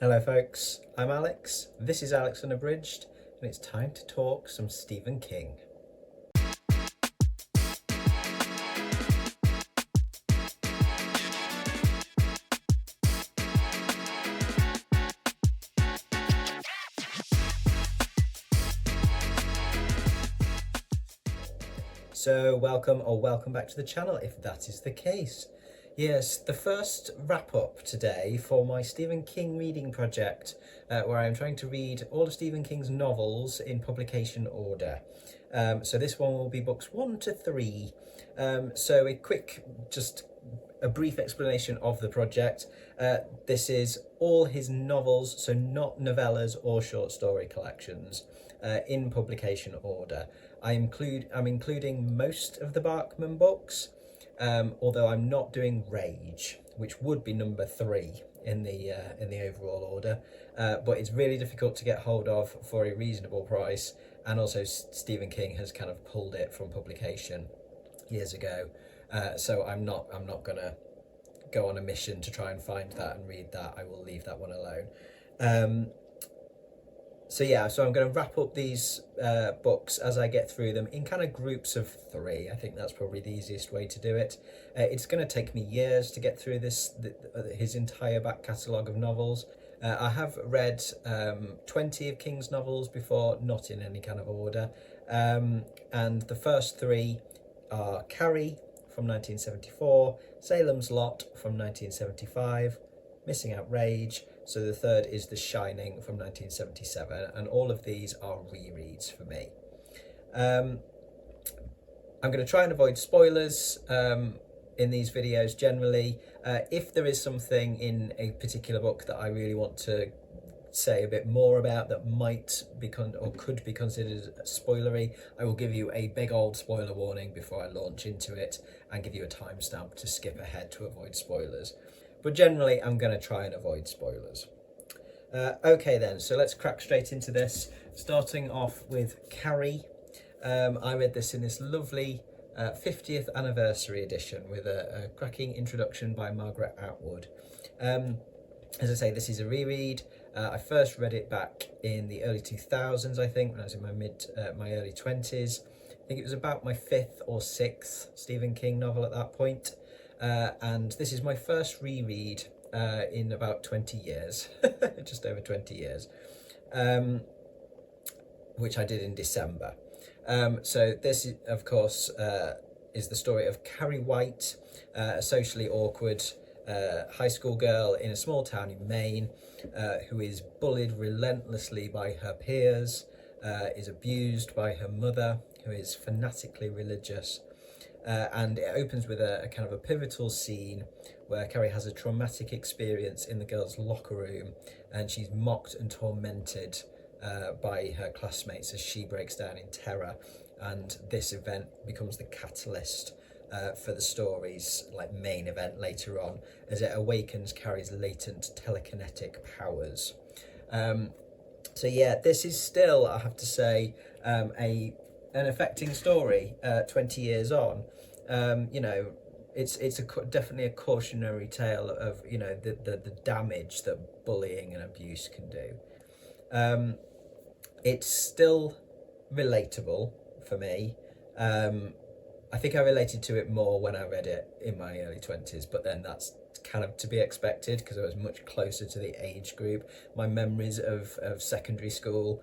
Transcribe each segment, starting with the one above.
Hello folks, I'm Alex, this is Alex Unabridged, and it's time to talk some Stephen King. So welcome back to the channel if that is the case. Yes, the first wrap up today for my Stephen King reading project, where I'm trying to read all of Stephen King's novels in publication order. So this one will be books 1 to 3. So a brief explanation of the project. This is all his novels, so not novellas or short story collections, in publication order. I'm including most of the Barkman books, although I'm not doing Rage, which would be number 3 in the overall order, but it's really difficult to get hold of for a reasonable price, and also Stephen King has kind of pulled it from publication years ago, so I'm not gonna go on a mission to try and find that and read that. I will leave that one alone. So I'm going to wrap up these books as I get through them in kind of groups of 3. I think that's probably the easiest way to do it. It's going to take me years to get through his entire back catalogue of novels. I have read 20 of King's novels before, not in any kind of order. And the first 3 are Carrie from 1974, Salem's Lot from 1975, Missing Out Rage. So the third is The Shining from 1977, and all of these are rereads for me. I'm going to try and avoid spoilers in these videos generally. If there is something in a particular book that I really want to say a bit more about that might be or could be considered spoilery, I will give you a big old spoiler warning before I launch into it and give you a timestamp to skip ahead to avoid spoilers. But generally, I'm going to try and avoid spoilers. Okay then, so let's crack straight into this, starting off with Carrie. I read this in this lovely 50th anniversary edition with a cracking introduction by Margaret Atwood. As I say, this is a reread. I first read it back in the early 2000s, I think, when I was in my early 20s. I think it was about my 5th or 6th Stephen King novel at that point. And this is my first reread in about 20 years, just over 20 years, which I did in December. So this, of course, is the story of Carrie White, a socially awkward high school girl in a small town in Maine, who is bullied relentlessly by her peers, is abused by her mother, who is fanatically religious. And it opens with a kind of a pivotal scene where Carrie has a traumatic experience in the girls' locker room, and she's mocked and tormented by her classmates as she breaks down in terror. And this event becomes the catalyst for the story's main event later on, as it awakens Carrie's latent telekinetic powers. So yeah, this is still, I have to say, an affecting story 20 years on. It's definitely a cautionary tale of the damage that bullying and abuse can do. It's still relatable for me. I think I related to it more when I read it in my early 20s, but then that's kind of to be expected because I was much closer to the age group. My memories of secondary school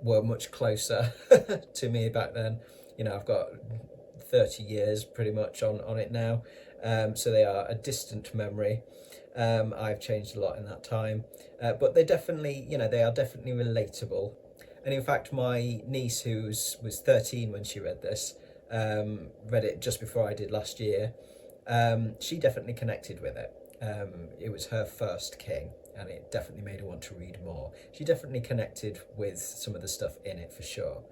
were much closer to me back then. I've got 30 years pretty much on it now, so they are a distant memory. I've changed a lot in that time, but they are definitely relatable. And in fact, my niece, who was 13 when she read this, read it just before I did last year. She definitely connected with it. It was her first King, and it definitely made her want to read more. She definitely connected with some of the stuff in it for sure.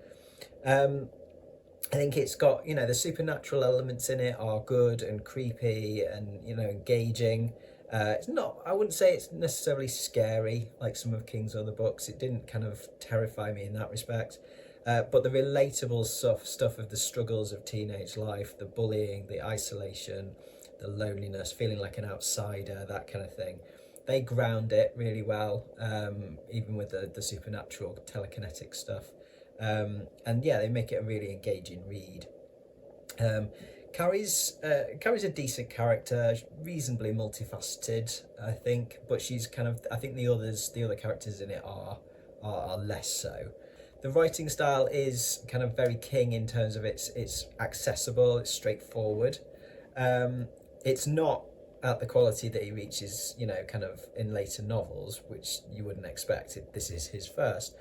I think it's got, the supernatural elements in it are good and creepy and, engaging. It's not, I wouldn't say it's necessarily scary like some of King's other books. It didn't kind of terrify me in that respect. But the relatable stuff of the struggles of teenage life, the bullying, the isolation, the loneliness, feeling like an outsider, that kind of thing, they ground it really well, even with the supernatural telekinetic stuff. And yeah, they make it a really engaging read. Um, Carrie's a decent character, reasonably multifaceted, I think, but she's kind of, I think the other characters in it are less so. The writing style is kind of very King in terms of it's accessible, it's straightforward. It's not at the quality that he reaches, kind of in later novels, which you wouldn't expect. This is his first.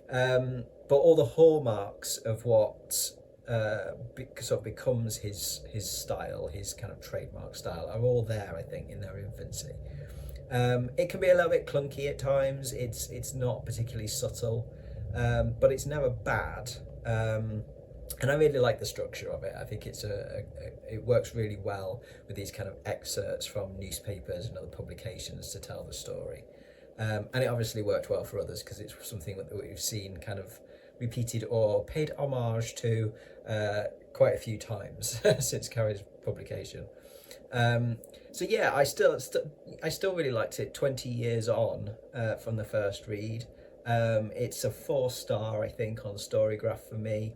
But all the hallmarks of what sort of becomes his style, his kind of trademark style, are all there, I think, in their infancy. It can be a little bit clunky at times. It's not particularly subtle, but it's never bad. And I really like the structure of it. I think it works really well with these kind of excerpts from newspapers and other publications to tell the story. And it obviously worked well for others because it's something that we've seen kind of repeated or paid homage to quite a few times since Carrie's publication. So yeah, I still really liked it 20 years on from the first read. It's a 4-star, I think, on Storygraph for me.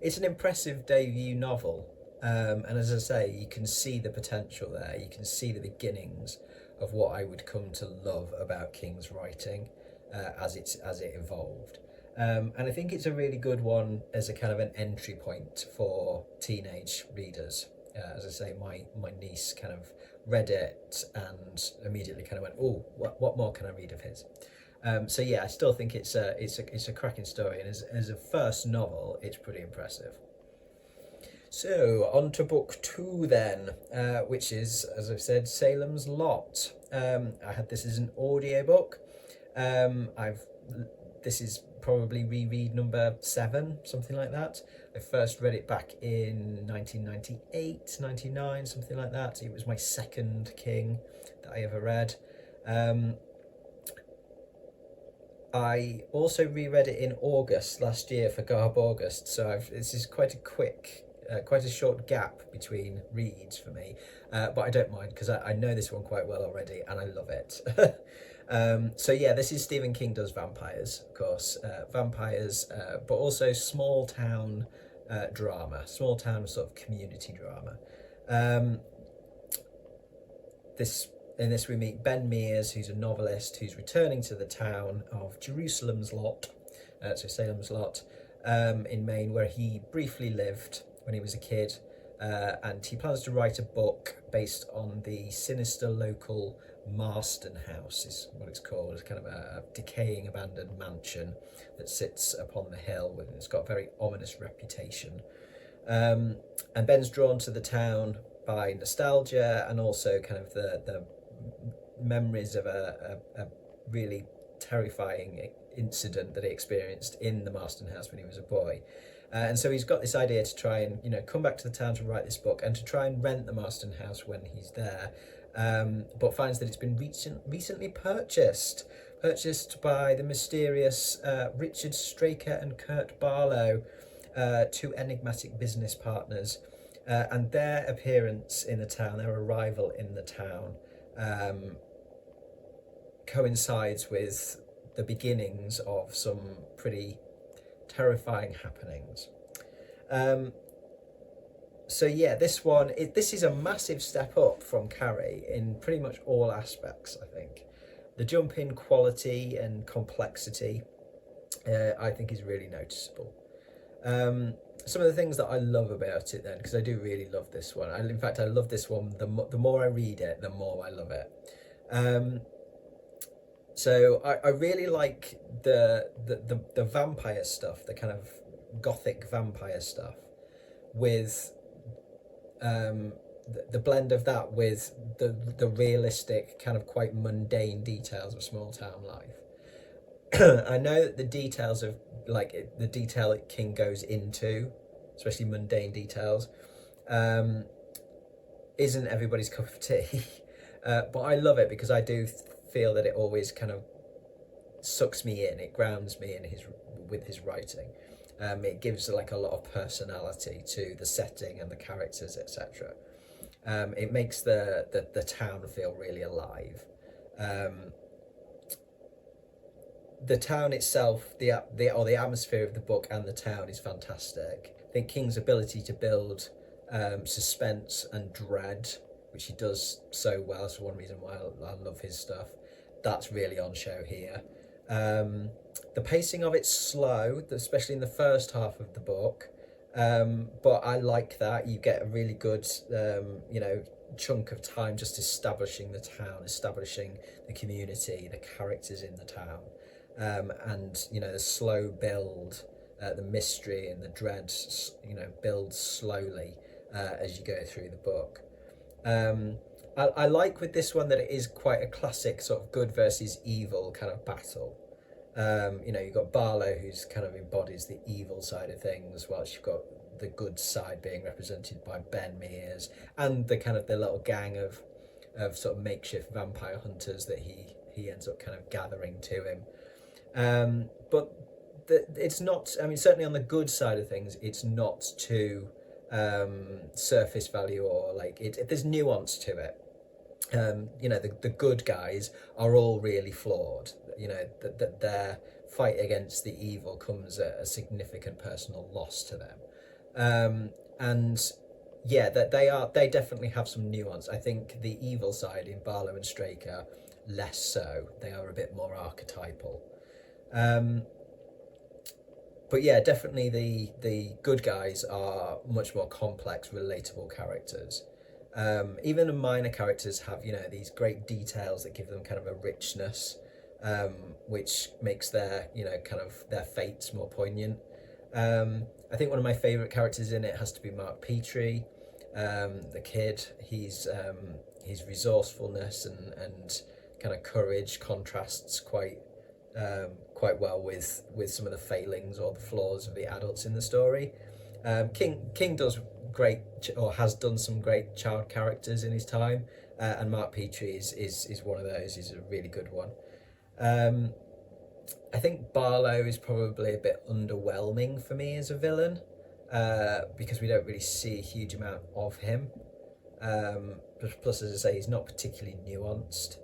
It's an impressive debut novel, and as I say, you can see the potential there. You can see the beginnings of what I would come to love about King's writing as it evolved. And I think it's a really good one as a kind of an entry point for teenage readers. As I say, my niece kind of read it and immediately kind of went, "Oh, what more can I read of his?" So yeah, I still think it's a cracking story, and as a first novel, it's pretty impressive. So on to book 2 then, which is, as I've said, Salem's Lot. I had this as an audiobook. This is probably reread number 7, something like that. I first read it back in 1998, 99, something like that. It was my second King that I ever read. I also reread it in August last year for Garb August, so this is quite a short gap between reads for me, but I don't mind because I know this one quite well already and I love it. So yeah, this is Stephen King does vampires, of course, but also small town drama, small town sort of community drama. In this we meet Ben Mears, who's a novelist who's returning to the town of Jerusalem's Lot, so Salem's Lot, in Maine, where he briefly lived when he was a kid, and he plans to write a book based on the sinister local Marston House, is what it's called. It's kind of a decaying abandoned mansion that sits upon the hill, and it's got a very ominous reputation. And Ben's drawn to the town by nostalgia and also kind of the memories of a really terrifying incident that he experienced in the Marston House when he was a boy. And so he's got this idea to try and come back to the town to write this book and to try and rent the Marston House when he's there, but finds that it's been recently purchased by the mysterious Richard Straker and Kurt Barlow, 2 enigmatic business partners, and their appearance in the town, their arrival in the town, coincides with the beginnings of some pretty terrifying happenings. So yeah, this is a massive step up from Carrie in pretty much all aspects, I think. The jump in quality and complexity, I think, is really noticeable. Some of the things that I love about it then, because I do really love this one. In fact, I love this one. The more I read it, the more I love it. So I really like the vampire stuff, the kind of gothic vampire stuff, with the blend of that with the realistic kind of quite mundane details of small town life. I know that the details of the detail that King goes into, especially mundane details, isn't everybody's cup of tea. But I love it because I do feel that it always kind of sucks me in. It grounds me in with his writing. It gives a lot of personality to the setting and the characters, etc. It makes the town feel really alive. Um, the town itself, the atmosphere of the book and the town is fantastic. I think King's ability to build suspense and dread, which he does so well, is one reason why I love his stuff. That's really on show here. The pacing of it's slow, especially in the first half of the book, but I like that. You get a really good, chunk of time just establishing the town, establishing the community, the characters in the town, and the slow build, the mystery and the dread, builds slowly as you go through the book. I like with this one that it is quite a classic sort of good versus evil kind of battle. You've got Barlow, who's kind of embodies the evil side of things, whilst you've got the good side being represented by Ben Mears and the kind of the little gang of sort of makeshift vampire hunters that he ends up kind of gathering to him. But it's not. I mean, certainly on the good side of things, it's not too surface value or like there's nuance to it. The good guys are all really flawed. That their fight against the evil comes at a significant personal loss to them, and yeah, that they definitely have some nuance. I think the evil side in Barlow and Straker less so. They are a bit more archetypal. But yeah, definitely the good guys are much more complex, relatable characters. Even the minor characters have these great details that give them kind of a richness, which makes their kind of their fates more poignant. I think one of my favourite characters in it has to be Mark Petrie, the kid. His resourcefulness and kind of courage contrasts quite well with some of the failings or the flaws of the adults in the story. King does great, or has done some great child characters in his time, and Mark Petrie is one of those. He's a really good one. I think Barlow is probably a bit underwhelming for me as a villain, because we don't really see a huge amount of him. Plus, as I say, he's not particularly nuanced.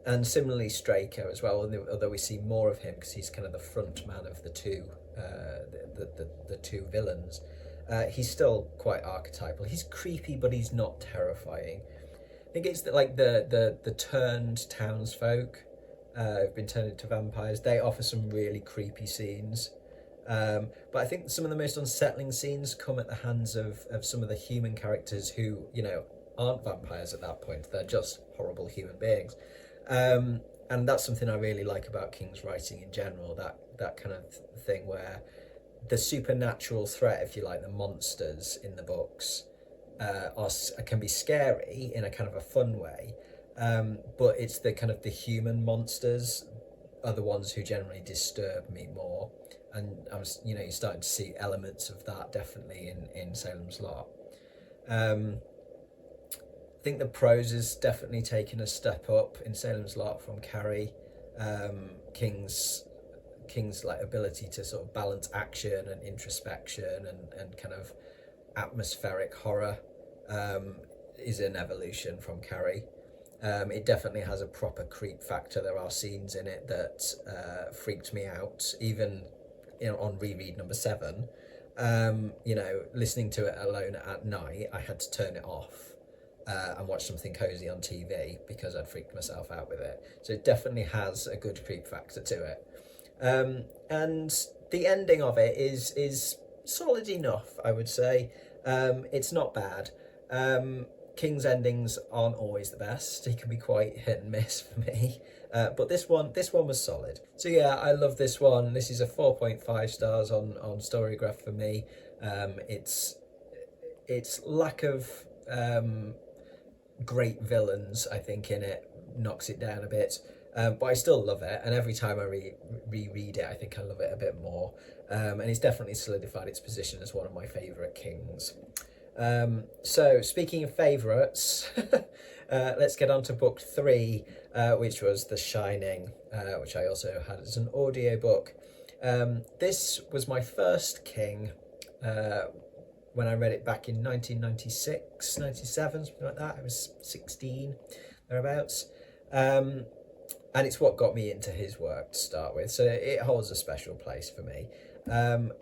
And similarly, Straker as well. Although we see more of him because he's kind of the front man of the two villains. He's still quite archetypal. He's creepy, but he's not terrifying. I think it's the turned townsfolk who've been turned into vampires. They offer some really creepy scenes. But I think some of the most unsettling scenes come at the hands of some of the human characters who aren't vampires at that point. They're just horrible human beings. And that's something I really like about King's writing in general, that kind of thing where the supernatural threat, if you like, the monsters in the books can be scary in a kind of a fun way, but it's the kind of the human monsters are the ones who generally disturb me more, and you're starting to see elements of that definitely in Salem's Lot. I think the prose has definitely taken a step up in Salem's Lot from Carrie. King's like ability to sort of balance action and introspection and kind of atmospheric horror is an evolution from Carrie. It definitely has a proper creep factor. There are scenes in it that freaked me out, even on reread number 7. Listening to it alone at night, I had to turn it off and watch something cozy on TV because I'd freaked myself out with it. So it definitely has a good creep factor to it. And the ending of it is solid enough, I would say. It's not bad. King's endings aren't always the best. He can be quite hit and miss for me. But this one was solid. So yeah, I love this one. This is a 4.5 stars on Storygraph for me. Its lack of great villains, I think, in it knocks it down a bit. But I still love it, and every time I reread it, I think I love it a bit more. And it's definitely solidified its position as one of my favourite Kings. So speaking of favourites, let's get on to book 3, which was The Shining, which I also had as an audiobook. This was my first King, when I read it back in 1996, 97, something like that. I was 16, thereabouts. And it's what got me into his work to start with, so it holds a special place for me.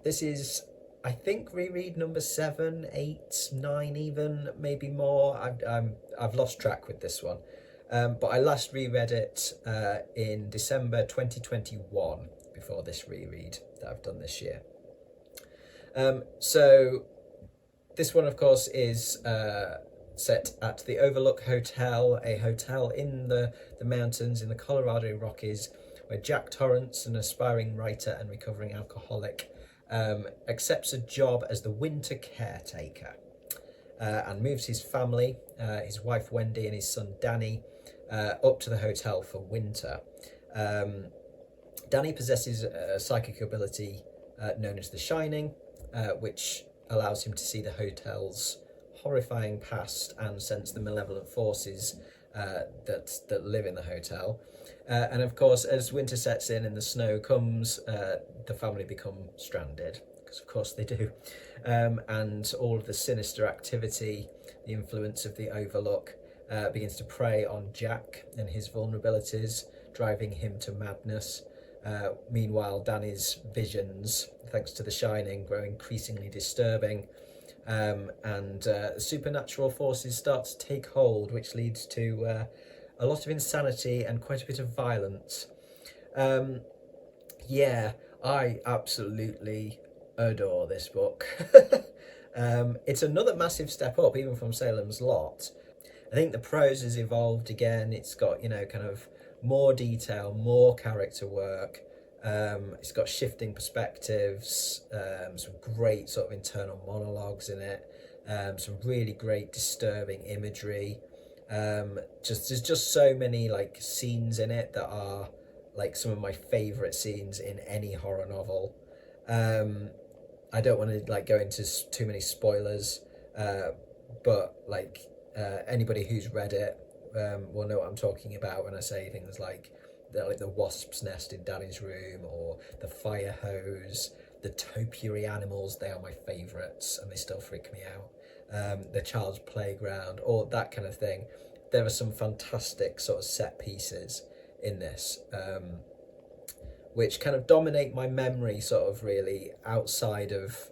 This is, I think, reread number 7, 8, 9, even maybe more. I've lost track with this one, but I last reread it in December 2021 before this reread that I've done this year. So this one, of course, is set at the Overlook Hotel, a hotel in the mountains in the Colorado Rockies, where Jack Torrance, an aspiring writer and recovering alcoholic, accepts a job as the winter caretaker and moves his family, his wife Wendy and his son Danny, up to the hotel for winter. Danny possesses a psychic ability known as the Shining, which allows him to see the hotel's horrifying past and sense the malevolent forces that live in the hotel. And of course, as winter sets in and the snow comes, the family become stranded, because of course they do. And all of the sinister activity, the influence of the Overlook, begins to prey on Jack and his vulnerabilities, driving him to madness. Meanwhile, Danny's visions, thanks to the Shining, grow increasingly disturbing. And supernatural forces start to take hold, which leads to a lot of insanity and quite a bit of violence. Yeah, I absolutely adore this book. It's another massive step up, even from Salem's Lot. I think the prose has evolved again. It's got, kind of more detail, more character work. It's got shifting perspectives, some great sort of internal monologues in it, some really great disturbing imagery. There's just so many like scenes in it that are like some of my favourite scenes in any horror novel. I don't want to like go into too many spoilers, but like anybody who's read it will know what I'm talking about when I say things like the wasp's nest in Danny's room, or the fire hose, the topiary animals. They are my favourites and they still freak me out. The child's playground, or that kind of thing. There are some fantastic sort of set pieces in this, which kind of dominate my memory sort of really outside of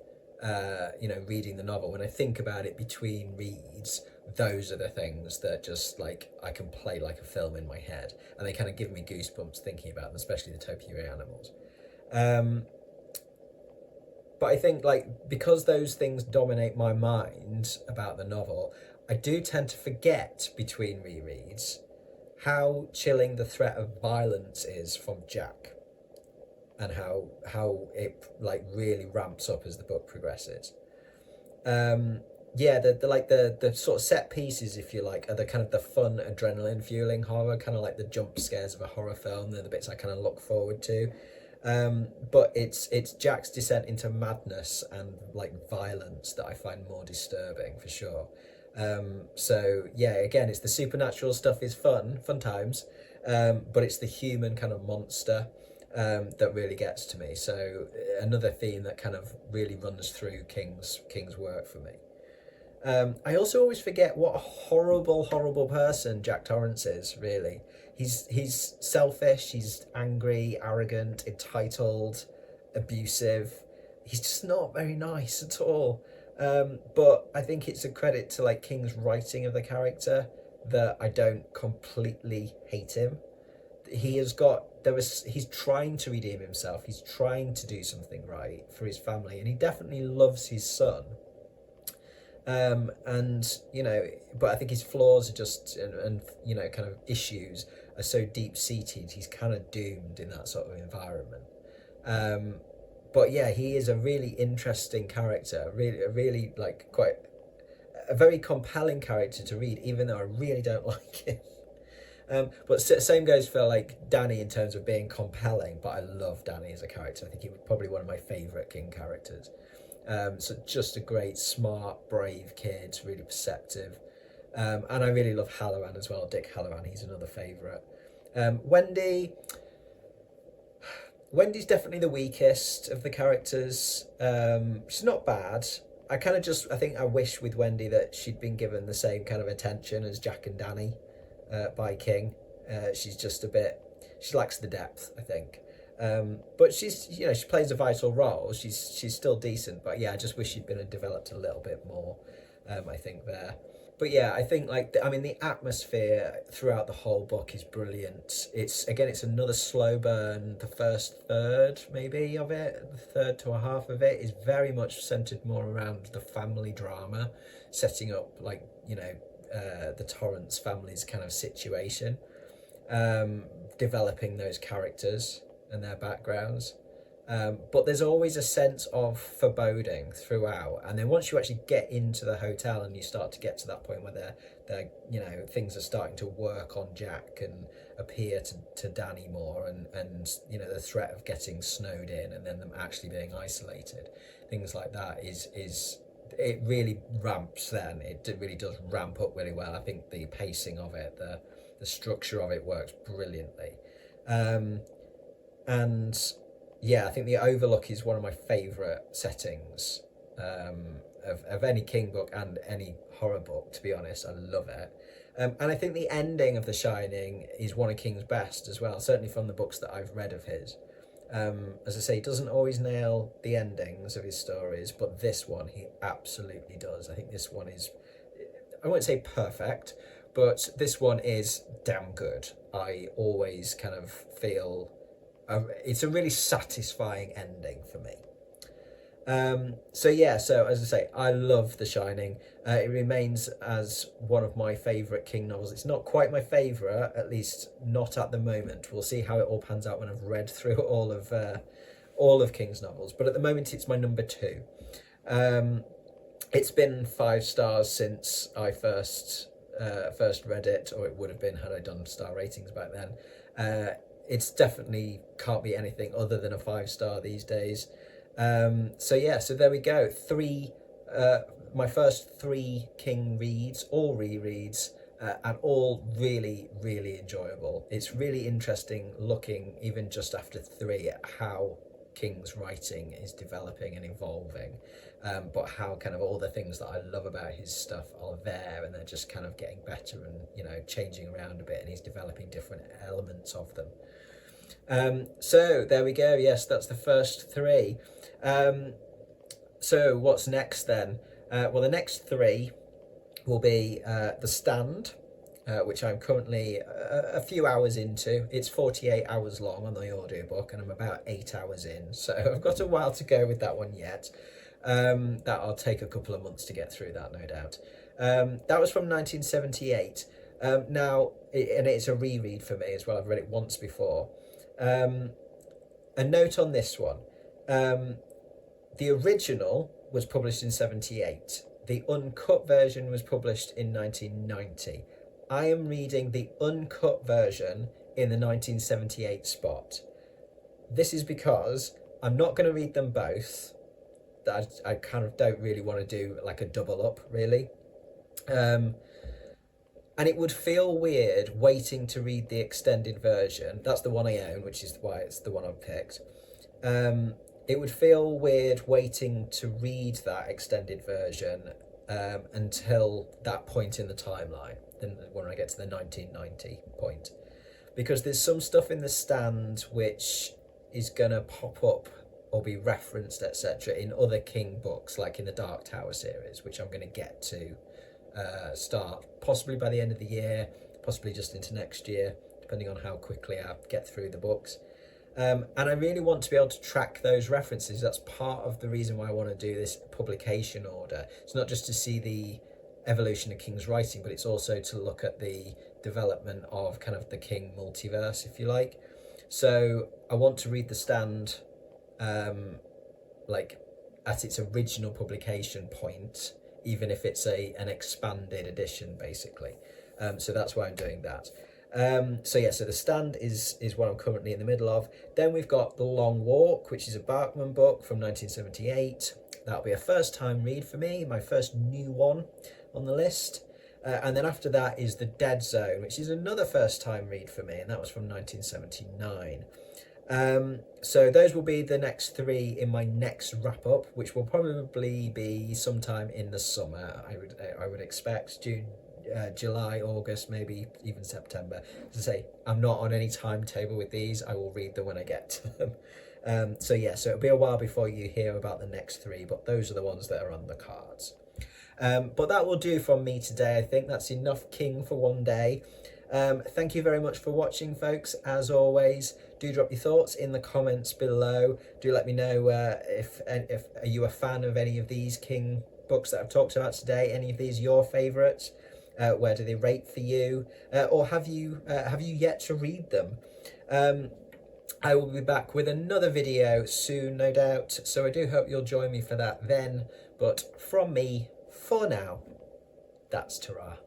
reading the novel. When I think about it between reads, those are the things that just like I can play like a film in my head, and they kind of give me goosebumps thinking about them, especially the topiary animals. But I think like because those things dominate my mind about the novel, I do tend to forget between rereads how chilling the threat of violence is from Jack, and how it like really ramps up as the book progresses. The sort of set pieces, if you like, are the kind of the fun adrenaline fueling horror, kind of like the jump scares of a horror film. They're the bits I kind of look forward to. But it's Jack's descent into madness and like violence that I find more disturbing for sure. So yeah, again, it's the supernatural stuff is fun times, but it's the human kind of monster that really gets to me. So another theme that kind of really runs through King's work for me. I also always forget what a horrible person Jack Torrance is, really. He's selfish, he's angry, arrogant, entitled, abusive. He's just not very nice at all. But I think it's a credit to like King's writing of the character that I don't completely hate him. He's trying to redeem himself. He's trying to do something right for his family, and he definitely loves his son. But I think his flaws are just and kind of issues are so deep seated. He's kind of doomed in that sort of environment. But yeah, he is a really interesting character. Really like quite a very compelling character to read, even though I really don't like him. But same goes for like Danny in terms of being compelling, but I love Danny as a character. I think he was probably one of my favourite King characters. So just a great, smart, brave kid, really perceptive. And I really love Halloran as well, Dick Halloran, he's another favourite. Wendy's definitely the weakest of the characters. She's not bad. I kind of just, I think I wish with Wendy that she'd been given the same kind of attention as Jack and Danny by King. She's just a bit, she lacks the depth, I think. But she's, you know, she plays a vital role. She's still decent, but yeah, I just wish she'd been developed a little bit more. I think there. But yeah, I think like I mean the atmosphere throughout the whole book is brilliant. It's another slow burn. The first third maybe of it, the third to a half of it is very much centered more around the family drama, setting up like the Torrance family's kind of situation, developing those characters and their backgrounds. But there's always a sense of foreboding throughout, and then once you actually get into the hotel and you start to get to that point where they're things are starting to work on Jack and appear to Danny more, and the threat of getting snowed in and then them actually being isolated, things like that is it really ramps. Then it really does ramp up really well. I think the pacing of it, the structure of it works brilliantly, and yeah, I think the Overlook is one of my favourite settings of any King book and any horror book, to be honest. I love it. And I think the ending of The Shining is one of King's best as well, certainly from the books that I've read of his. As I say, he doesn't always nail the endings of his stories, but this one he absolutely does. I think this one is, I won't say perfect, but this one is damn good. I always kind of feel it's a really satisfying ending for me. So as I say, I love The Shining. It remains as one of my favourite King novels. It's not quite my favourite, at least not at the moment. We'll see how it all pans out when I've read through all of King's novels. But at the moment, it's my number 2. It's been 5 stars since I first read it, or it would have been had I done star ratings back then. It's definitely can't be anything other than a 5-star these days. So there we go. My first 3 King reads, all rereads, and all really, really enjoyable. It's really interesting looking, even just after 3, at how King's writing is developing and evolving, but how kind of all the things that I love about his stuff are there, and they're just kind of getting better and changing around a bit, and he's developing different elements of them. So there we go. Yes, that's the first 3. So what's next then? Well, the next 3 will be The Stand, which I'm currently a few hours into. It's 48 hours long on the audiobook, and I'm about 8 hours in, so I've got a while to go with that one yet. That'll take a couple of months to get through that, no doubt. That was from 1978. Now, and it's a reread for me as well. I've read it once before. A note on this one. The original was published in 78. The uncut version was published in 1990. I am reading the uncut version in the 1978 spot. This is because I'm not going to read them both. I kind of don't really want to do like a double up, really. And it would feel weird waiting to read the extended version. That's the one I own, which is why it's the one I've picked. It would feel weird waiting to read that extended version until that point in the timeline, then when I get to the 1990 point. Because there's some stuff in The Stand which is going to pop up or be referenced, etc., in other King books, like in the Dark Tower series, which I'm going to get to start possibly by the end of the year, possibly just into next year, depending on how quickly I get through the books. And I really want to be able to track those references. That's part of the reason why I want to do this publication order. It's not just to see the evolution of King's writing, but it's also to look at the development of kind of the King multiverse, if you like. So I want to read The Stand like at its original publication point, even if it's an expanded edition, basically. So that's why I'm doing that. So The Stand is what I'm currently in the middle of. Then we've got The Long Walk, which is a Bachman book from 1978. That'll be a first time read for me, my first new one on the list. And then after that is The Dead Zone, which is another first time read for me, and that was from 1979. So those will be the next 3 in my next wrap up, which will probably be sometime in the summer. I would expect June, July, August, maybe even September. As I say, I'm not on any timetable with these. I will read them when I get to them. So yeah, so it'll be a while before you hear about the next 3, but those are the ones that are on the cards. But that will do from me today. I think that's enough King for one day. Thank you very much for watching, folks. As always, do drop your thoughts in the comments below. Do let me know if are you a fan of any of these King books that I've talked about today? Any of these your favourites? Where do they rate for you? Or have you yet to read them? I will be back with another video soon, no doubt. So I do hope you'll join me for that then. But from me, for now, that's ta-ra.